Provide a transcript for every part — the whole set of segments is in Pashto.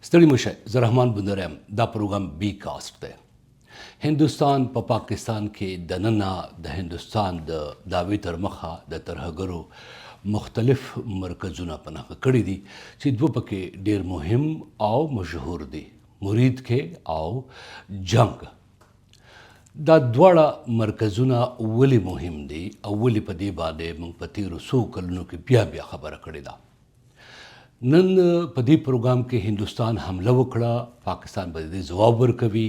ستړي مشه زه رحمان بندرم دا پروګرام بی کاست دی. هندوستان په پاکستان کې دننه د هندوستان د دعوی تر مخه د ترهګرو مختلف مرکزونه پناه کړي دي چې دوه پکې ډیر مهم او مشهور دي، مرید کې او جنگ. دا دواړه مرکزونه ولې مهم دي او ولې په دې باندې موږ په تیرو څو کلونو کې بیا خبره کړې ده. نن په دې پروګرام کې هندوستان حمله وکړه، پاکستان به دې ځواب ورکوي.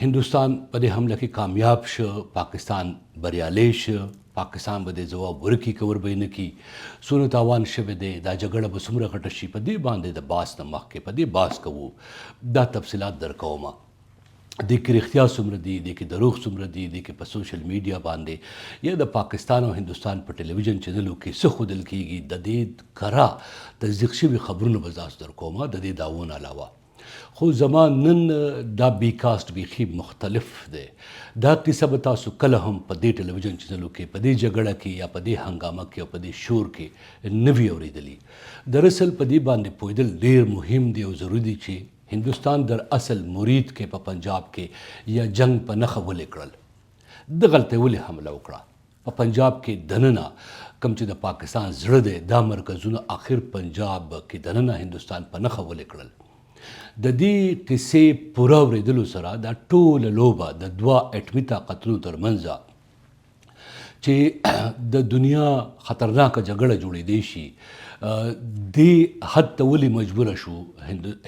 هندوستان په دې حمله کې کامیاب شو، پاکستان بریالی شو، پاکستان به دې ځواب ورکړي که ور به یې نه کړي. څونه تاوان شوی دی، دا جګړه به څومره غټه شي، په دې باندې د بحث نه مخکې په دې بحث کوو. دا تفصیلات درکومه. دې کې رښتیا څومره دي، دې کې دروغ څومره دي، دې کې په سوشل میډیا باندې یا د پاکستان او هندوستان په ټلویزیون چینلو کې څه ښودل کېږي، د دې کره تصدیق شوي خبرونه به تاسو درکومه د دې دعوو نه علاوه. خو زما نن دا بی کاسټ بیخي مختلف دی. دا کیسه به تاسو کله هم په دې ټلویزیون چینلو کې په دې جګړه کې یا په دې هنګامه کې او په دې شور کې نه وي اورېدلي. دراصل په دې باندې پوهېدل ډېر مهم دی او ضروري دی چې هندوستان در اصل مرید کې په پنجاب کې یا جنگ په نښه ولې کړل، د غلطۍ ولې حمله وکړه. په پنجاب کې دننه کوم چې د پاکستان زړه دی، دا مرکزونه آخر پنجاب کې دننه هندوستان په نښه ولې کړل. د دې کیسې پوره اورېدلو سره دا ټوله لوبه د دوه اټمي طاقتونو ترمنځ چې د دنیا خطرناکه جګړه جوړېدی شي، دې حد ته ولې مجبوره شو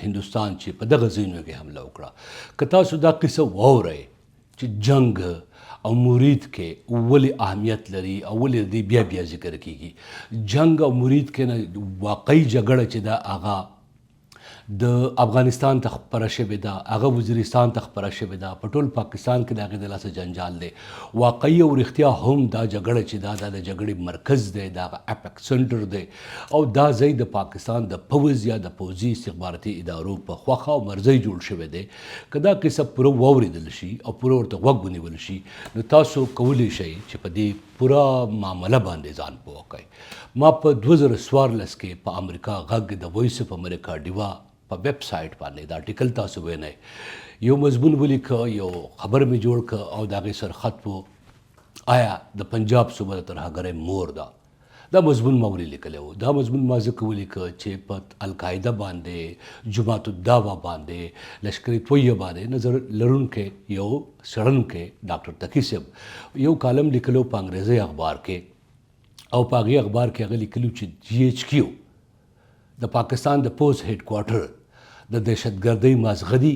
هندوستان چې په دغه ځایونو کې حمله وکړه. که تاسو دا کیسه واورئ چې جنگ او مرید کې ولې اهمیت لري او ولې دې بیا ذکر کیږي. جنگ او مرید کې نه واقعي جګړه چې دا هغه د افغانستان ته خپره شوې ده، هغه وزیرستان ته خپره شوې ده، په ټول پاکستان کې د هغې د لاسه جنجال دی. واقعي او رښتیا هم دا جګړه چې دا د جګړې مرکز دی، دا هغه اپیک سنټر دی او دا ځای د پاکستان د پوځ یا د پوځي استخباراتي ادارو په خوښه او مرضۍ جوړ شوی دی. که دا کیسه پوره واورېدل شي او پوره ورته غوږ ونیول شي نو تاسو کولی شئ چې په دې پوره معامله باندې ځان پوه کړئ. ما په 2014 کې په امریکا غږ د وایس اف امریکا ډیوا په ویب سایټ باندې دا آرټیکل تاسو وینئ، یو مضمون ولیکه، یو خبر مې جوړ کړه او د هغې سر خط و آیا د پنجاب صوبه د ترهګرۍ مور ده. دا مضمون ما ولې لیکلی و. دا مضمون ما ځکه ولیکه چې په القاعده باندې، جماعت الدعوه باندې، لشکر طیبه باندې نظر لرونکی یو څېړونکی ډاکټر تقي صاحب یو کالم لیکلو په انګریزي اخبار کې، او په هغې اخبار کې هغه لیکلي چې GHQ د پاکستان د پوز هیډ کوارټر د دهشتګردۍ مازغه دي.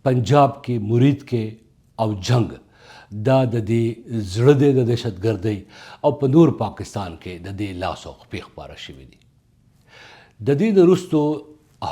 پنجاب کې مرید کې او جنگ دا د دې زړه دی د دهشتګردۍ، او په نور پاکستان کې د دې لاس او خپې خپاره شوي دي. د دې نه وروستو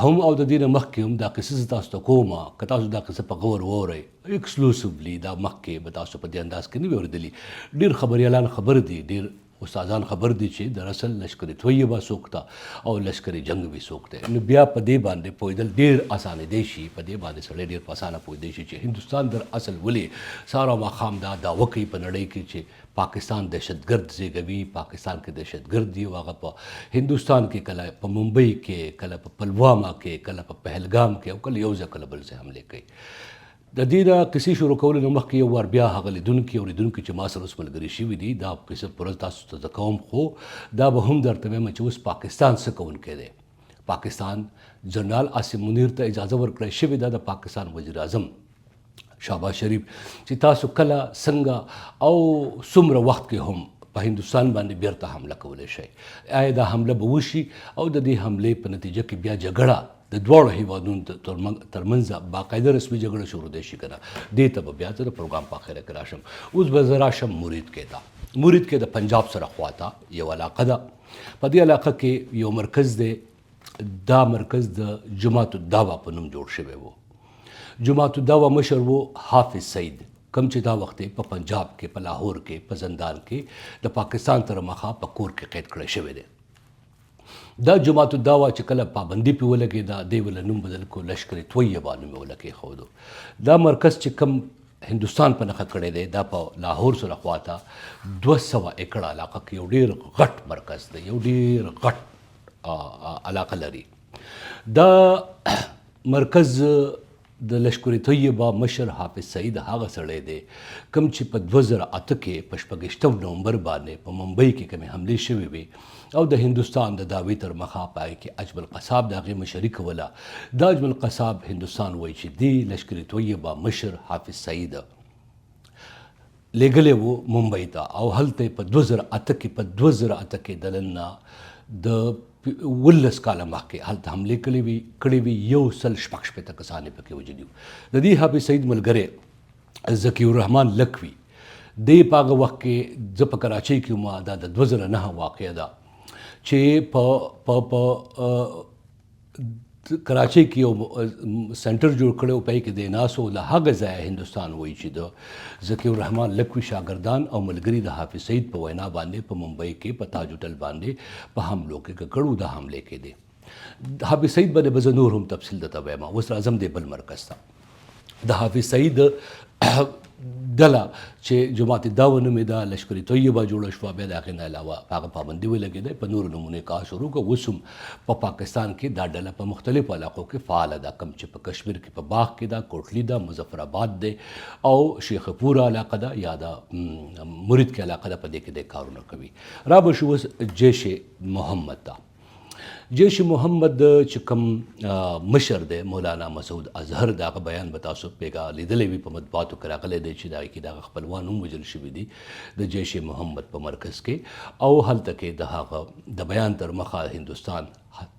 هم او د دې نه مخکې هم دا قصه زه تاسو ته کومه. که تاسو دا قصه په غور واورئ ایکسکلوسیولی، دا مخکې به تاسو په دې انداز کې نه وي اورېدلي. ډېر خبریالان خبر دي، ډېر استادان خبر دي چې دراصل لشکر طیبه څوک ده او لشکر جنگ به څوک دی. نو بیا په دې باندې پوهېدل ډېر اسانېدی شي، په دې باندې سړی ډېر په اسانه پوهېدی شي چې هندوستان در اصل ولې سهار او ماښام دا دعوه کوي په نړۍ کې چې پاکستان دهشتګرد زېږوي، پاکستان کې دهشتګرد دي، او هغه په هندوستان کې کله په ممبئی کې، کله په پلوامه کې، کله په پهلګام کې او کله یو ځای کله بل ځای حملې کوي. د دې نه کیسې شروع کولو نه مخکې یو وار بیا هغه لیدونکي اورېدونکي چې ما سره اوس ملګري شوي دي، دا کیسه پوره تاسو ته زه کوم، خو دا به هم درته وایم چې اوس پاکستان څه کوونکی دی. پاکستان جنرال عاصم منیر ته اجازه ورکړی شوې ده، د پاکستان وزیر اعظم شهباز شریف، چې تاسو کله څنګه او څومره وخت کې هم په هندوستان باندې بیرته حمله کولی شئ. آیا دا حمله به وشي او د دې حملې په نتیجه کې بیا جګړه د دواړو هیوادونو ترمنځ باقاعده رسمي جګړه شروع دی شي که نه. دې ته به بیا زه د پروګرام په اخره کې راشم. اوس به زه راشم مرید کې. ده مرید کې د پنجاب سره خواته یو علاقه ده. په دې علاقه کې یو مرکز دی، دا مرکز د جماعت الدعوه په نوم جوړ شوی و. جماعت الدعوه مشر و حافظ سعید، کوم چې دا وخت په پنجاب کې، په لاهور کې، په زندان کې د پاکستان تر مخه په کور کې قید کړی شوی دی. دا جماعت الدعوه چې کله پابندي پې ولګېده، دی وله نوم بدل کړو، لشکر طیبه نوم یې ولکې ښودو. دا مرکز چې کوم هندوستان په نښه کړی دی، دا په لاهور سره خواته 200 ایکړه علاقه کې یو ډېر غټ مرکز دی، یو ډېر غټ علاقه لري. دا مرکز د لشکر طیبه مشر حافظ سعید هغه سړی دی کوم چې په 2008 کې په 28 نومبر باندې په ممبئی کې کومې حملې شوې وي او د هندوستان د دعوې تر مخه پای کې اجمل قصاب د هغې مشري کوله. دا اجمل قصاب هندوستان وایي چې دی لشکر طیبه مشر حافظ سعید لېږلی و ممبئی ته او هلته په 2008 کې دلنه د 19 کاله مخکې هلته حملې کړې وي 116 کسان یې پکې وژلي وو. د دې حافظ سعید ملګری ذکي الرحمن لکوي دی په هغه وخت کې زه په کراچۍ کې وم. دا د 2009 واقعه ده چې په کراچۍ کې یو سنټر جوړ کړی و په کې د ناسو له هغه ځایه هندوستان وایي چې د ذکي الرحمن لکوي شاګردان او ملګري د حافظ سعید په وینا باندې په ممبئی کې په تاج هوټل باندې په حملو کې ککړو د حملې کې دی. حافظ سعید باندې به زه نور هم تفصیل درته وایم. اوس راځم د بل مرکز ته. د حافظ سعید ډله چې جماعت دعوه نومېده لشکر طیبه جوړه شوه بیا د هغې نه علاوه په هغه پابندي ولګېده په نورو نومونو یې کار شروع کړه. اوس هم په پاکستان کې دا ډله په مختلفو علاقو کې فعاله ده. کوم چې په کشمیر کې په باغ کې ده، کوټلی ده، مظفرآباد دی او شیخ پورا علاقه ده یا د مرید کې علاقه ده، په دې کې د کارونه کوي. را به شو اوس جیش محمد ته. جیش محمد چې کوم مشر دی مولانا مسعود اظهر د هغه بیان به تاسو پیګه لیدلی وي په مطبوعاتو کې راغلی دی چې د هغې کې د هغه خپلوان هم وژل شوي دي د جیش محمد په مرکز کې او هلته کې د هغه د بیان تر مخه هندوستان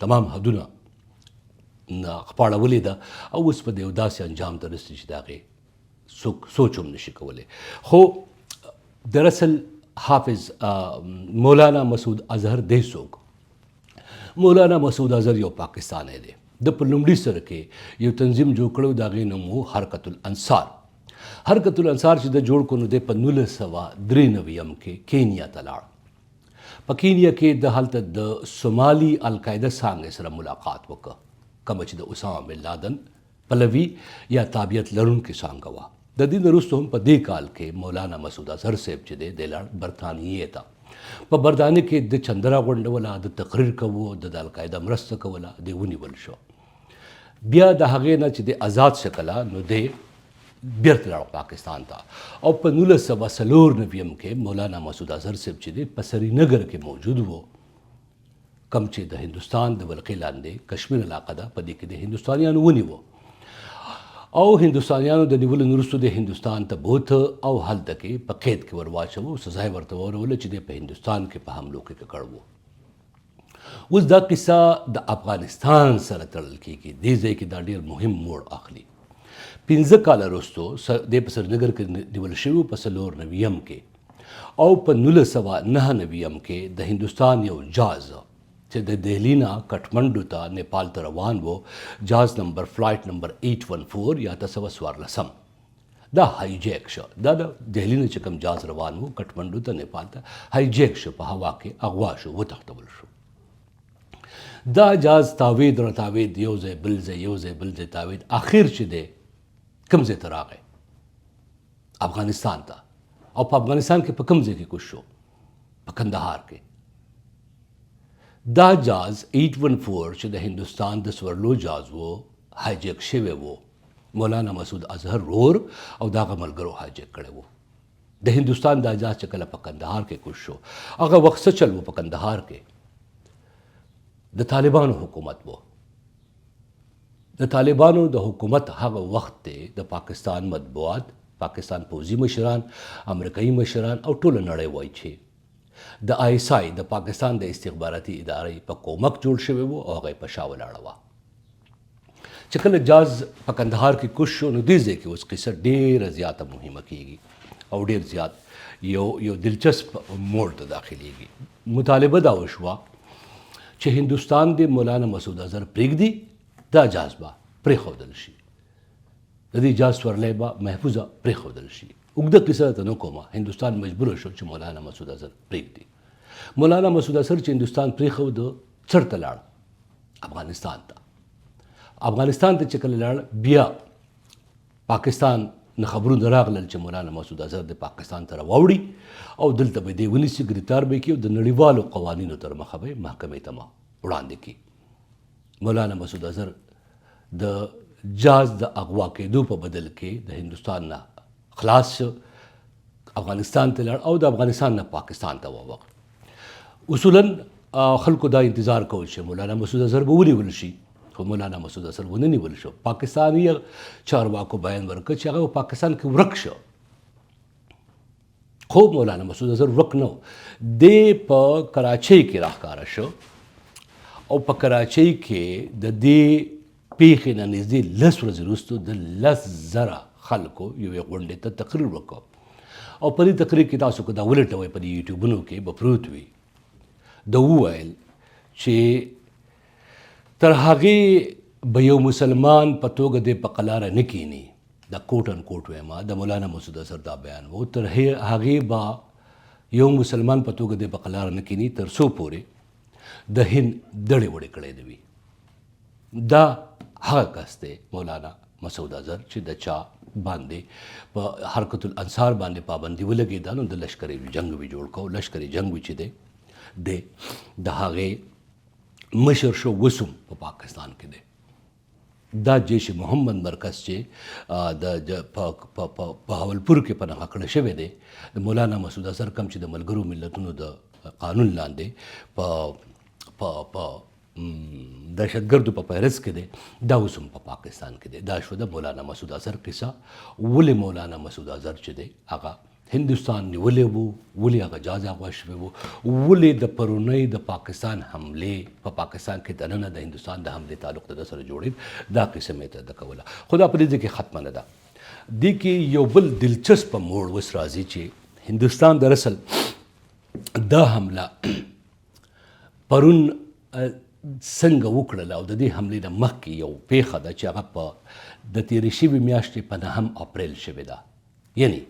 تمام حدونه خپاړولې ده او اوس په د یو داسې انجام ته رسي چې د هغې څوک سوچ هم نشي کولی. خو دراصل حافظ مولانا مسعود اظهر دی څوک؟ مولانا مسعود اظهر یو پاکستانی دی. د په لومړي سر کې یو تنظیم جوړ کړی د هغې نوم و حرکت الانصار. حرکت الانصار چې د جوړ کړو دی په 1993 کې کینیا ته لاړ. په کینیا کې د هلته د سومالي القاعده څانګې سره ملاقات وکړه کومه چې د اسامه بن لادن پلوي یا تابعیت لرونکې څانګه وه. د دې نه وروسته هم په دې کال کې مولانا مسعود اظهر صاحب چې دی دی لاړ برطانیې ته. په برطانیه کې د چندرا غونډوله، د تقریر کوو، د القاعده مرسته کوله، دی ونیول شو. بیا د هغې نه چې د آزاد شکله نو دی بیرته لاړ پاکستان ته او په 1994 کې مولانا مسعود اظهر صاحب چې دی په سرینگر کې موجود و کوم چې د هندوستان د ولقې لاندې کشمیر علاقه ده په دې کې د هندوستانیانو ونیو او هندوستانیانو د نیولو نه وروسته د هندوستان ته بوته او هلته کې په قید کې ور واچوه. سزا یې ورته وروله چې دی په هندوستان کې په حملو کې ککړ و. اوس دا قصه د افغانستان سره تړل کېږي. دې ځای کې دا ډېر مهم موړ اخلي. 15 کاله وروستو دی په سرینګر کې نیول شوی په 94 کې او په 1999 کې د هندوستان یو جاز چې د دهلی نه کټمنډو ته نیپال ته روان و، جاز نمبر فلایټ نمبر 814 یا 814 دا هائی جیک شو. دا د دهلی نه چې کوم جاز روان و کټمنډو ته نیپال ته هائی جیک شو، په هوا کې اغوا شو، وتښتول شو. دا جاز تاوید را تاوید یو ځای بل ځای یو ځای بل ځای تاوید اخر چې دی کوم ځای ته راغی؟ افغانستان ته. او په افغانستان کې په کوم ځای کې کوز شو؟ په کندهار کې. دا جاز 814 چې د هندوستان د سورلو جاز و هایجیک شوی و. مولانا مسعود اظهر رور او دا هغه ملګرو هایجیک کړی و. د هندوستان دا جاز چې کله په کندهار کې کوز شو هغه وخت څه چل و په کندهار کې؟ د طالبانو حکومت و. د طالبانو د حکومت هغه وخت دی د پاکستان مطبوعات، پاکستان پوځي مشران، امریکایي مشران او ټوله نړۍ وایي چې د آی ایس آی د پاکستان د استخباراتي ادارې په کومک جوړ شوی و او هغه په شا ولاړه وه. چې کله جاز په کندهار کې کوز شو نو دې ځای کې اوس قصه ډېره زیاته مهمه کیږي او ډېر زیات یو دلچسپ موړ ته داخليږي. مطالبه دا وشوه چې هندوستان د مولانا مسعود اظهر پرېږدي، دا جاز به پرېښودل شي، د دې جاز سورلی به محفوظه پرېښودل شي. اوږده قصه ته نه کومه. هندوستان مجبور شو چې مولانا مسعود اظهر پرېږدي. مولانا مسعود اظهر چې هندوستان پرېښود چېرته لاړ؟ افغانستان ته. افغانستان ته چې کله لاړ بیا پاکستان نه خبرونه راغلل چې مولانا مسعود اظهر د پاکستان ته راوړي او دلته به دې ونیسي، ګرفتار به یې کړي او د نړیوالو قوانینو تر مخه به یې محکمې ته وړاندې کړي. مولانا مسعود اظهر د جहाज د اغوا کېدو په بدل کې د هندوستان نه خلاص شو، افغانستان ته لاړ او د افغانستان نه پاکستان ته ووغ. اصولا خلکو دا انتظار کول چې مولانا مسعود اظهر به ونیول شي، خو مولانا مسعود اظهر ونه نیول شو. پاکستاني چارواکو بیان ورکړ چې هغه په پاکستان کې ورک شو، خو مولانا مسعود اظهر ورک نه و. دی په کراچۍ کې راښکاره شو او په کراچۍ کې د دې پیښې نه نږدې 10 ورځې وروسته د 10,000 خلکو یوې غونډې ته تقریر وکړ او په دې تقریر کې تاسو که دا ولټوئ په دې یوټیوبونو کې به پروت وي. ده وویل چې تر هغې به یو مسلمان په توګه دی په قلاره نه کینی، د کوټ ان کوټ ویما د مولانا مسعود اظهر دا بیان و، تر هغې به یو مسلمان په توګه دی په قلاره نه کینی تر څو پورې د هند دړې وړې کړی نه وي. دا هغه کس دی مولانا مسعود اظهر چې د چا باندې په حرکت الانصار باندې پابندي ولګېده نو د لشکري جنگ وی جوړ کو. لشکري جنگ وی چې دی د هغې مشر شو وسوم په پاکستان کې دی. دا جیش محمد مرکز چې په بهاولپور کې پناه کړی شوی دی د مولانا مسعود اظهر کم چې د ملګرو ملتونو د قانون لاندې په دهشتګردو په فهرست کې دی، دا اوس هم په پاکستان کې دی. دا شو د مولانا مسعود اظهر کیسه. ولې مولانا مسعود اظهر چې دی هغه هندوستان نیولی و، ولې هغه جहाज اغوا شوی و، ولې د پرونۍ د پاکستان حملې په پاکستان کې دننه د هندوستان د حملې تعلق د سره جوړېد، دا قصه مې ته د کوله. خو دا په دې کې ختمه نه ده. دې کې یو بل دلچسپ موړ اوس راځي چې هندوستان در اصل دا حمله پرون څنګه وکړله او د دې حملې نه مخکې یو پیښه ده چې هغه په د تېرې شوې میاشتې په 9 اپریل شوې ده. یعنی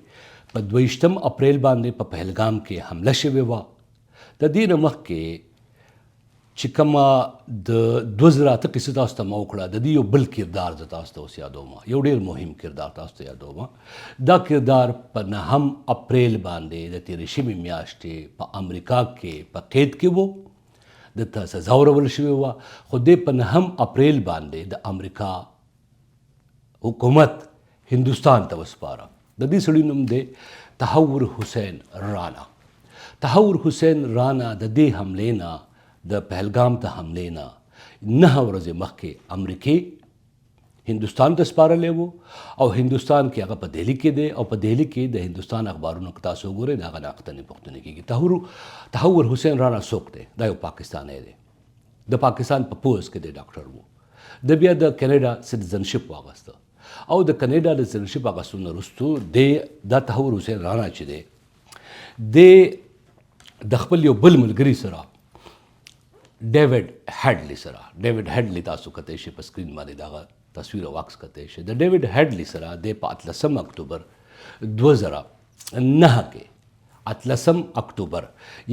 په 22 اپریل باندې په پهلګام کې حمله شوې وه. د دې نه مخکې چې کومه د 2008 قصه تاسو ته ما وکړه، د دې یو بل کردار زه تاسو ته اوس یادوم، یو ډېر مهم کردار تاسو ته یادوم. دا کردار په 9 اپریل باندې د تېرې شوې میاشتې په امریکا کې په قید کې و، د ته سزا ورول شوې وه. خو دې په 9 اپریل باندې د امریکا حکومت هندوستان ته وسپاره. د دې سړي نوم دی تحور حسین رانا. تحور حسین رانا د دې حملې نه، د پهلګام ته حملې نه 9 ورځې مخکې امریکې هندوستان ته سپارلی و او هندوستان کې هغه په دهلی کې دی او په دهلی کې د هندوستان اخبارونو کې تاسو وګورئ د هغه نه اختنې پوښتنې کېږي. تحور حسین رانا څوک دی؟ دا یو پاکستانی دی، د پاکستان په پوځ کې دی ډاکټر و. د بیا د کینیډا سټیزنشپ واغسته او د کینیډا د سټیزنشپ اخیستو نه وروسته دا تحور حسین رانا چې دی د خپل یو بل ملګري سره ډیوډ هیډلي سره، ډیوډ هیډلي تاسو کتلی شئ په سکرین باندې دغه تصویر او عکس کتلی شئ، د ډیوډ هیډلي سره دی په 18 اکتوبر 2009 کې 18 اکتوبر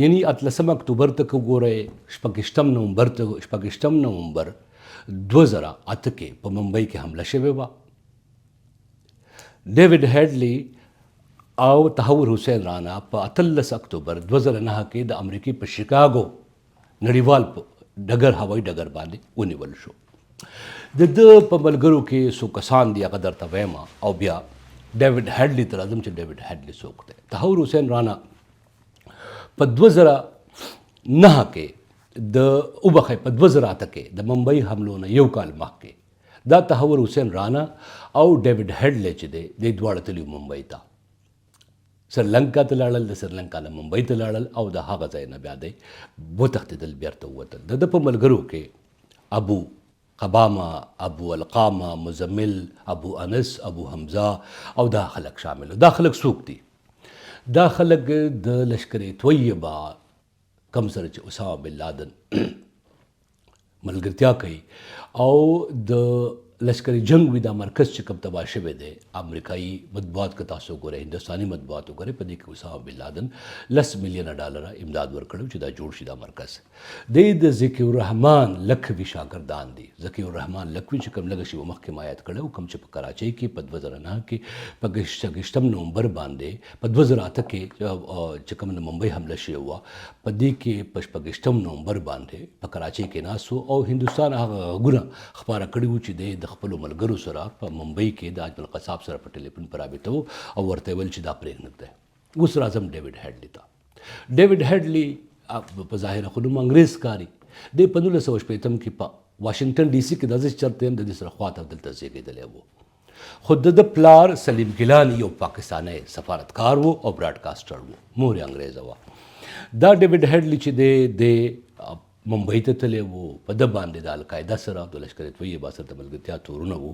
یعنی 18 اکتوبر ته که وګورئ 26 نومبر 2008 کې په ممبئی کې حمله شوې وه. ډیوډ هیډلي او تحور حسین رانا په 18 اکتوبر 2009 کې د امریکې په شیکاګو نړیوال ډګر هوایي ډګر باندې ونیول شو. د ده په ملګرو کې څو کسان دي هغه درته وایم او بیا ډیوډ هیډلي ته راځم چې ډیوډ هیډلي څوک دی. تحور حسین رانا په 2009 کې په 2008 کې د ممبئی حملو نه یو کال مخکې دا تحور حسین رانا او ډیوډ هیډلي چې دی د دواړه تللي ممبئی ته، سریلنکا ته لاړل، د سریلنکا نه ممبئی ته لاړل او د هغه ځای نه بیا دی وتښتېدل، بیرته ووتل. د ده په ملګرو کې ابو قبامه، ابو القامه، مزمل، ابو انس، ابو حمزه او دا خلک شامل. دا خلک څوک دي؟ دا خلک د لشکر طیبه کم سره چې اسامه بن لادن ملګرتیا کوي او د لشکري جنگ وي دا مرکز چې کوم تباه شوی دی امریکایي مطبوعات که تاسو وګورئ هندوستاني مطبوعات وګورئ په دې کې اسامه بن لادن $10 مليونه امداد ورکړو چې دا جوړ شي دا مرکز د ذکي الرحمن لکھوي شاګردان دي ذکي الرحمن لکھوي چې کوم لږ شي مخکې ما یاد کړو کوم چې په کراچۍ کې په 2009 کې په 28 نومبر باندې په 2008 کې چې کوم د ممبئی حمله شوې وه په دې کې په 28 نومبر باندې په کراچۍ کې ناست او هندوستان هغه غږونه خپاره کړي وو چې د خپلو ملګرو سره په ممبئی کې د اجمل قصاب سره په ټلیفون په رابطه وو او ورته ویل چې دا پرېږدم دی اوس راځم ډیوډ هیډلي ته ډیوډ هیډلي په ظاهره خو نوم انګریز کاري دی په 1980 کې په واشنگټن ډي سي کې داسې چرته هم د دې سره خواته دلته زیږېدلی وو خو د پلار سلیم ګیلاني یو پاکستانی سفارتکار وو او براډکاسټر وو مور یې انګریزه وه دا ډیوډ هیډلي چې دی ممبئی ته تللی وو په ده باندې د القاعده سره د لشکر طیبه سره د ملګرتیا تورونه وو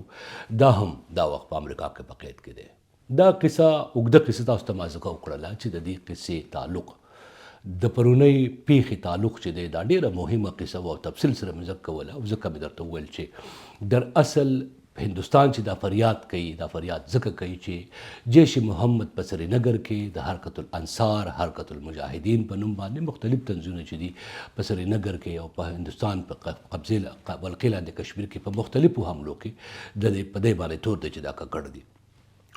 دا هم دا وخت په امریکا کې په قید کې دی دا قصه اوږده قصه تاسو ته ما ځکه وکړله چې د دې قصې تعلق د پرونۍ پیښې تعلق چې دی دا ډېره مهمه قصه وه او تفصیل سره مې ځکه کوله او ځکه مې درته وویل چې در اصل هندوستان چې دا فریاد کوي دا فریاد ځکه کوي چې جیش محمد په سرینگر کې د حرکت الانصار حرکت المجاهدین په نوم باندې مختلف تنظیمونه چې دي په سرینگر کې او په هندوستان په قبضې ولقې لاندې کشمیر کې په مختلفو حملو کې د په دې باندې تور دی چې دا ککړ دي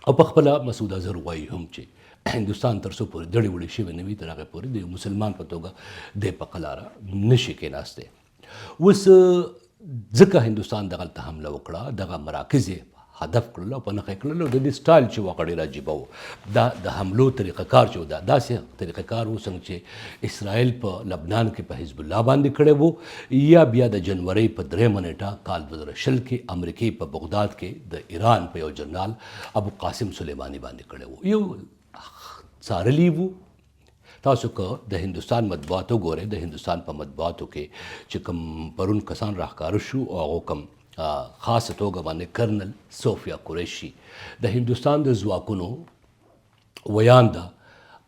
او په خپله مسعود اظهر وایي هم چې هندوستان تر څو پورې دړې وړې شوې نه وي تر هغې پورې د یو مسلمان په توګه دی په قلاره نشي کېناستی اوس ځکه هندوستان دغلته حمله وکړه دغه مراکز یې هدف کړل او په نښه یې کړل او د دې سټایل چې وه ډېر عجیبه و دا د حملو طریقه کار چې و دا داسې طریقه کار و څنګه چې اسرائیل په لبنان کې په حزب الله باندې کړی و یا بیا د جنورۍ په 3 نیټه کال 2020 کې امریکې په بغداد کې د ایران په یو جنرال ابو قاسم سلیمانی باندې کړی و یو څارلي وو تاسو که د هندوستان مطبوعاتو ګورئ د هندوستان په مطبوعاتو کې چې کوم پرون کسان راښکاره شو او هغو کوم خاصه توګه باندې کرنل صوفیا قریشي د هندوستان د ځواکونو ویان ده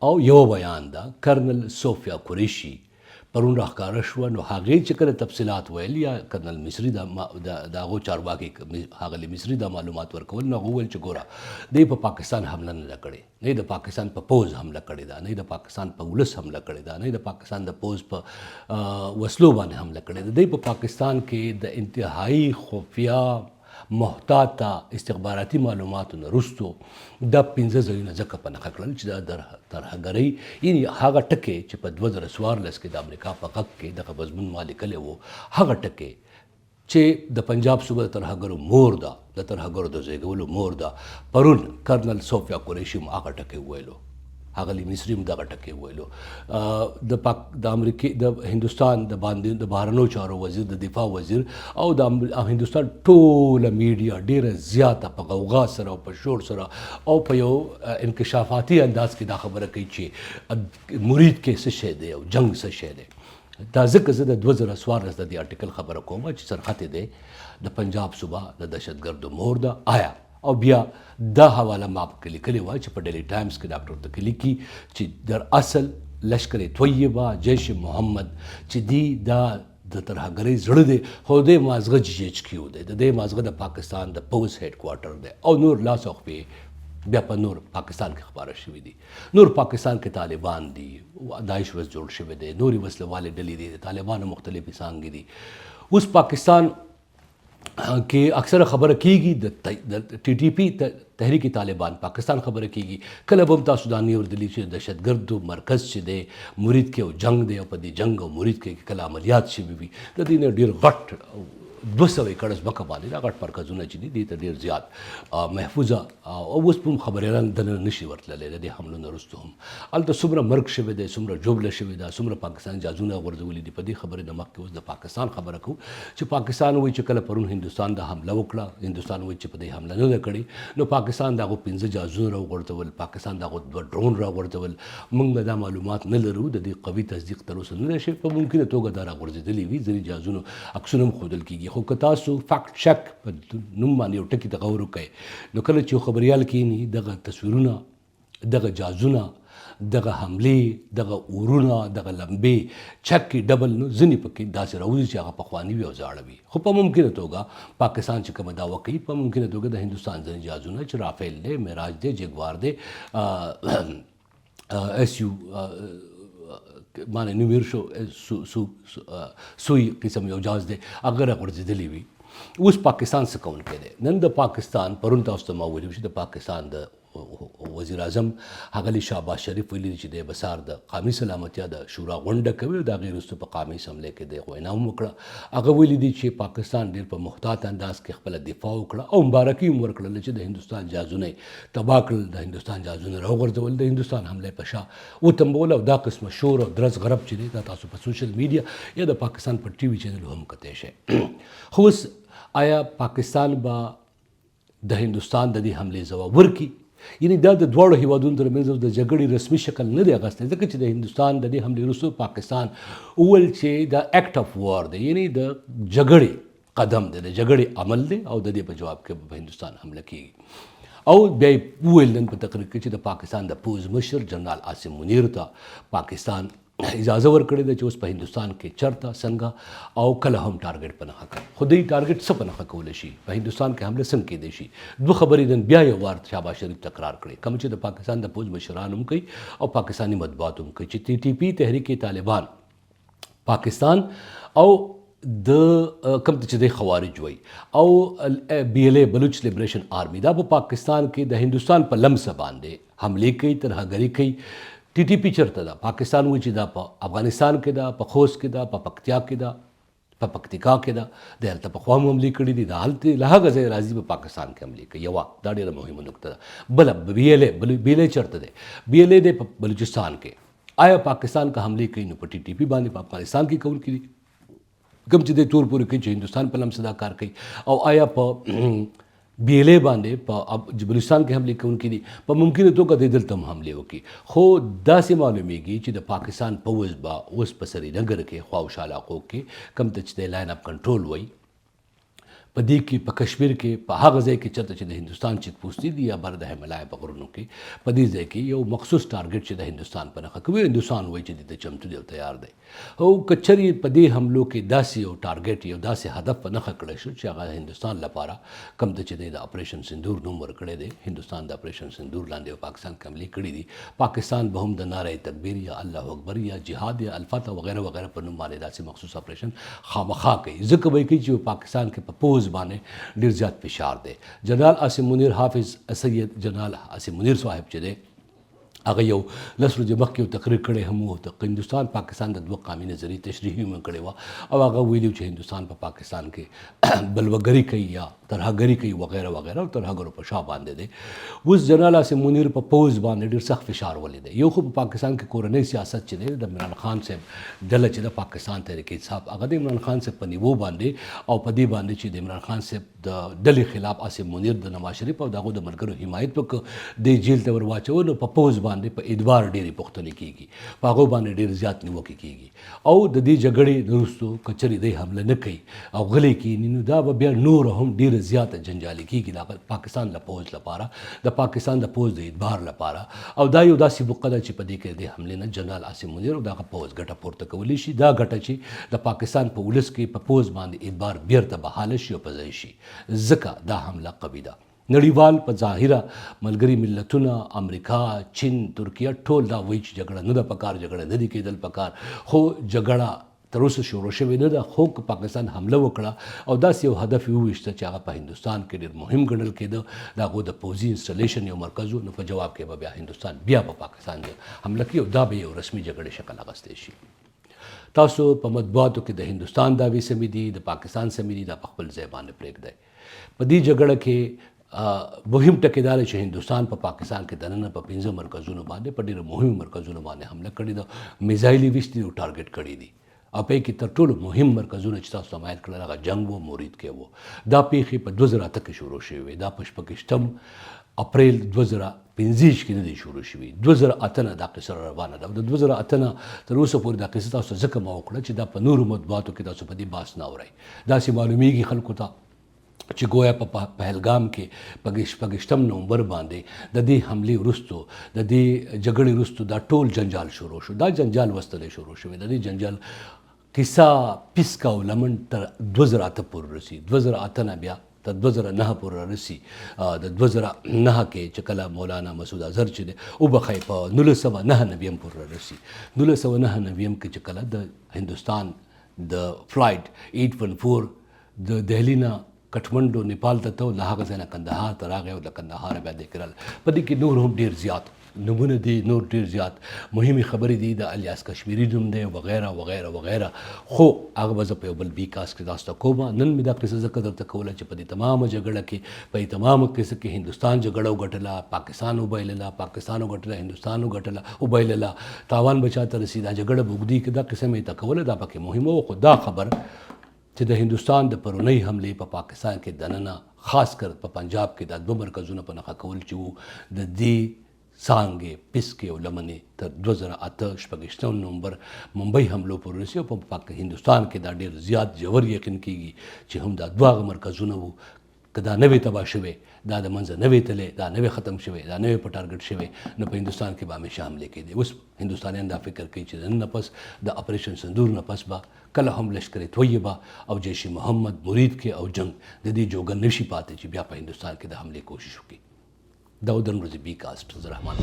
او یو بیان ده کرنل صوفیا قریشي پرون راښکاره شوه نو هغې چې کله تفصیلات ویل یا کرنل مصري د هغو چارواکي ښاغلي مصري دا معلومات ورکول نو هغه وویل چې ګوره دی په پاکستان حمله نه ده کړې نه د پاکستان په پوز حمله کړې ده نه د پاکستان په ولس حمله کړې ده نه د پاکستان د پوز په وسلو باندې حمله کړې ده دی په پاکستان کې د انتهایی خفیه محتاطه استخباراتي معلوماتو نه وروستو دا 15 ځایونه ځکه په نښه کړل چې دا د ترهګرۍ یعنې هغه ټکې چې په 2014 کې د امریکا په غږ کې دغه مضمون ما لیکلی و هغه ټکې چې د پنجاب صوبه د ترهګرو مور ده د ترهګرو د زیږولو مور ده پرون کرنل صوفیا قریشي هم هغه ټکې وویلو ښاغلي مصري هم دغه ټکې وویلو د امریکې د هندوستان د باندې د بهرنیو چارو وزیر د دفاع وزیر او د هندوستان ټوله میډیا ډیره زیاته په غوغا سره او په شور سره او په یو انکشافاتي انداز کې دا خبره کوي چې مرید کې څه شی دی او جنگ څه شی دی دا ځکه زه د 2014 د دې آرټیکل خبره کوم چې سرحد دی د پنجاب صوبه د دهشتګردو مور ده آیا او بیا دا حواله ما پکې لیکلې وه چې په ډیلی ټایمز کې ډاکټر تکي لیکي چې در اصل لشکر طیبه جیش محمد چې دی دا د ترهګرۍ زړه دی خو دی مازغه GHQ دی د دې مازغه د پاکستان د پوز هیډ کوارټر دی او نور لاس او خپې بیا په نور پاکستان کې خبره شوي دي نور پاکستان کې طالبان دي داعش وس جوړ شوی دی نورې وسله والې ډلې دي د طالبانو مختلفې څانګې دي اوس پاکستان کې اکثره خبره کیږي د TTP تحریک طالبان پاکستان خبره کیږي کله به هم تاسو دا نه اورېدلي چې دهشتګردو مرکز چې دی مرید کې یو جنگ دی او په دې جنگ او مرید کې کله عملیات شوي وي د دې نه ډېر غټ 200 ایکړ ځمکه باندې دا غټ مرکزونه چې دي دې ته ډېر زیات محفوظه او اوس په هم خبریالان دننه نشي ورتللی د دې حملو نه وروسته هم هلته څومره مرګ شوی دی څومره ژوبله شوې ده څومره پاکستان جازونه غورځولي دي په دې خبرې نه مخکې اوس د پاکستان خبره کوو چې پاکستان وایي چې کله پرون هندوستان د حمله وکړه هندوستان وایي چې په دې حمله نه ده کړې نو پاکستان د هغو 15 جازونه راوغورځول پاکستان د هغو 2 ډرون راوغورځول موږ به دا معلومات نه لرو د دې قوي تصدیق تر اوسه نه ده شوی په ممکنه توګه دا راغورځېدلي وي ځینې جازونو عکسونه هم ښودل کېږي خو که تاسو فیکټ چک په نوم باندې یو ټکي ته غور وکئ نو کله چې یو خبریال کښېني دغه تصویرونه دغه جازونه دغه حملې دغه اورونه دغه لمبې چکې ډبل نو ځینې پکې داسې راوځي چې هغه پخواني وي او زاړه وي خو په ممکنه توګه پاکستان چې کومه دعوه کوي په ممکنه توګه د هندوستان ځینې جهازونه چې رافیل دی معراج دی جګوار دی ایس یو معنی نومیر شو سوی قسم یو جهاز دی هغه راغورځېدلی وي اوس پاکستان څه کوونکی دی نن د پاکستان پرون تاسو ته ما ویلي چې د پاکستان د وزیر اعظم هغه شهباز شریف ویلي چې د بسار د قومي سلامتیا د شورا غونډه کوي د هغې وروسته په قومي اسمبلۍ کې د وینا هم وکړه هغه ویلي دي چې پاکستان ډېر په محتاط انداز کې خپله دفاع وکړه او مبارکي هم ورکړله چې د هندوستان جهازونه یې تباه کړل د هندوستان جهازونه راوغورځول د هندوستان حمله په شا وتمبول او دا قسمه شور او درز غرب چې دی دا تاسو په سوشل میډیا یا د پاکستان په ټي وي چینل هم کتی شئ خو اوس آیا پاکستان به د هندوستان د دې حملې ځواب ورکړي یعنی دا د دواړو هیوادونو ترمنځ د جګړې رسمي شکل نه دی اخیستی ځکه چې د هندوستان د دې حملې وروسته پاکستان وویل چې دا ایکټ اف وار دی یعنی د جګړې قدم دی د جګړې عمل دی او د دې په جواب کې په هندوستان حمله کیږي او بیا یې وویل نن په تقریر کې چې د پاکستان د پوځ مشر جنرال عاصم منیر ته پاکستان اجازه ورکړې ده چې اوس په هندوستان کې چرته څنګه او کله هم ټارګټ په نښه کوي خو دوی ټارګټ څه په نښه کولی شي په هندوستان کې حمله څنګه کیدی شي دوه خبرې نن بیا یو وار شهباز شریف تکرار کړې کوم چې د پاکستان د پوځ مشران هم کوي او پاکستاني مطبوعات هم کوي چې ټي ټي پي تحریک طالبان پاکستان او د کوم چې د خوارج وي او بی ال اے بلوچ لیبریشن آرمی دا په پاکستان کې د هندوستان په لمسه باندې حملې کوي ترهګري کوي ټي ټي پي چرته ده پاکستان وایي چې دا په افغانستان کې ده په خوست کې ده په پکتیا کې ده په پکتیکا کې ده د هلته پخوا هم حملې کړي دي د هلته له هغه ځایه راځي په پاکستان کې حملې کوي یوه دا ډېره مهمه نکته ده بله بی ال اے چرته دی بی ال اے دی په بلوچستان کې آیا پاکستان کا حملې کوي نو په ټي ټي پي باندې په افغانستان کې کوونکي دي کوم چې د تور پورې کوي چې هندوستان په لمسه دا کار کوي او آیا په بی ال اے باندې په بلوچستان کې حملې کوونکي دي په ممکنه توګه د دلته هم حملې وکړي خو داسې معلومیږي چې د پاکستان پوځ به اوس په سرینګر کې خواوشا علاقو کې کوم ته چې د لاین اپ کنټرول وایي په دې کې په کشمیر کې په هغه ځای کې چېرته چې د هندوستان چیک پوسټي دي یا بر د هیمالای په غرونو کې په دې ځای کې یو مخصوص ټارګټ چې د هندوستان په نښه کوي هندوستان وایي چې د چمتو دی او تیار دی او که چېرې په دې حملو کې داسې یو ټارګټ یو داسې هدف په نښه کړی شو چې هغه هندوستان لپاره کوم ته چې د اپریشن سندور نوم ورکړی دی هندوستان د اپریشن سندور لاندې پاکستان کې حملې کړي دي پاکستان به هم د نعره تکبیر یا الله اکبر یا جهاد یا الفتح وغیرہ وغیرہ په نوم باندې داسې مخصوص اپریشن خامخا کوي ځکه به یې کوي چې پاکستان کې په پوځ باندې ډېر زیات فشار دی جنرال عاصم منیر حافظ سید جنرال عاصم منیر صاحب چې دی هغه یو لس ورځې مخکې یو تقریر کړی هم و د هندوستان پاکستان د دوه قومي نظریې تشریح هم کړې وه او هغه ویلي چې هندوستان په پاکستان کې بلوګري کوي یا ترهګري کوي وغیرہ وغیرہ او ترهګرو په شا باندې دی اوس جنرال عاصم منیر په پوځ باندې ډېر سخت فشار ولیدی یو خو په پاکستان کې کورنۍ سیاست چې دی د عمران خان صاحب ډله چې د پاکستان تحریک انصاف هغه د عمران خان صاحب په نیوو باندې او په دې باندې چې د عمران خان صاحب د ډلې خلاف عاصم منیر د نواز شریف او دغه د ملګرو حمایت وکړ د جیل ته ور واچو نو په پوځ باندې په ادوار ډېرې پوښتنې کیږي په هغو باندې ډېر زیات نیوکې کیږي او د دې جګړې وروستو که چېرې دی حمله نه کوي او غلی کښېني نو دا به بیا نور هم ډېره زیاته جنجالي کیږي د پاکستان د پوځ لپاره د پاکستان د پوځ د ادبار لپاره او دا یو داسې موقع ده چې په دې کې د حملې نه جنرال عاصم منیر او دغه پوځ ګټه پورته کولی شي دا ګټه چې د پاکستان په ولس کې په پوځ باندې ادبار بیرته بحاله شي او په ځای شي ځکه دا حمله قوي ده نړیوال په ظاهره ملګري ملتونه امریکا چین ترکیه ټول دا وایي چې جګړه نه ده پکار جګړه نه دي کېدل پکار خو جګړه تر اوسه شروع شوې نه ده خو که پاکستان حمله وکړه او داسې یو هدف یې وویشته چې هغه په هندوستان کې ډېر مهم ګڼل کېده د هغو د پوځي انسټلیشن یو مرکز و نو په جواب کې به بیا هندوستان بیا په پاکستان حمله کوي او دا به یو رسمي جګړې شکل اخیستی شي تاسو په مطبوعاتو کې د هندوستان دعوې سمې دي د پاکستان سمې دي دا په خپل ځای باندې پرېږدئ په دې جګړه کې مهم ټکی دا دی چې هندوستان په پاکستان کې دننه په 15 مرکزونو باندې په ډېرو مهمو مرکزونو باندې حمله کړې ده میزایل یې ویشتي او ټارګټ کړي دي او په کې تر ټولو مهم مرکزونه چې تاسو تمایل کړل هغه جنگ و مورید کې وو دا پیښې په 2008 کې شروع شوې دا په 28 اپریل 2015 کې نه دی شروع شوې 2008 نه دا قصه روانه ده د 2008 نه تر اوسه پورې دا قصه تاسو ځکه ما وکړه چې دا په نورو مطبوعاتو کې تاسو په دې بحث نه اورئ داسې معلومیږي خلکو ته چې ګویا په پهلګام کې پګشتم نومبر باندې د دې حملې وروستو د دې جګړې وروستو دا ټول جنجال شروع شو. دا جنجال وستلی شروع شوی. د دې جنجال کیسه پیسکا او لمن تر 2008 پورې رسي. 2008 نه بیا تر 2009 پورې رسي. د 2009 کې چې کله مولانا مسعود اظهر چې دی وبخښئ په 1909 نه بیا هم پورې رسي. 1909 نه بیا هم کې چې کله د هندوستان د فلایټ 814 د دهلی نه کټمنډو نیپال ته ته له هغه ځای نه کندهار ته راغی او له کندهاره بیا دی کړل. په دې کې نور هم ډېر زیات نمونه دي، نور ډېر زیات مهمې خبرې دي. د الیاس کشمیري نوم دی وغیره وغیره وغیره. خو هغه به زه په یو بل بي کاست کې تاسو ته کوم. نن مې دا قصه ځکه درته کوله چې په دې تمامه جګړه کې په دې تمامه قصه کې هندوستان جګړه وګټله، پاکستان وبایلله، پاکستان وګټله، هندوستان وګټله وبایلله، تاوان به چاته رسي. دا جګړه به اوږدي کې دا قصه مې ته کوله. دا پکې مهمه وه. خو دا خبر چې د هندوستان د پرونۍ حملې په پاکستان کې دننه خاص کر په پنجاب کې دا 2 مرکزونه په نښه کول چې وو د دې څانګې پیسکې او لمنې تر 2008 شپږ نومبر ممبئی حملو پورې رسي. او په هندوستان کې دا ډېر زیات ژور یقین کېږي چې هم دا 2 مرکزونه وو. که دا نه وي تباه شوی، دا د منځه نه وي تللی، دا نه وي ختم شوی، دا نه وي په ټارګټ شوی، نو په هندوستان کې به همیشه حملې کېدې. اوس هندوستانیان دا فکر کوي چې نن نه پس د اپریشن سندور نه پس به کله هم لشکر طیبه او جیش محمد مرید کې او جنگ د دې جوګه نشي پاتې چې بیا په هندوستان کې د حملې کوشش وکړي. دا د نن ورځې بي کاست. زه رحمان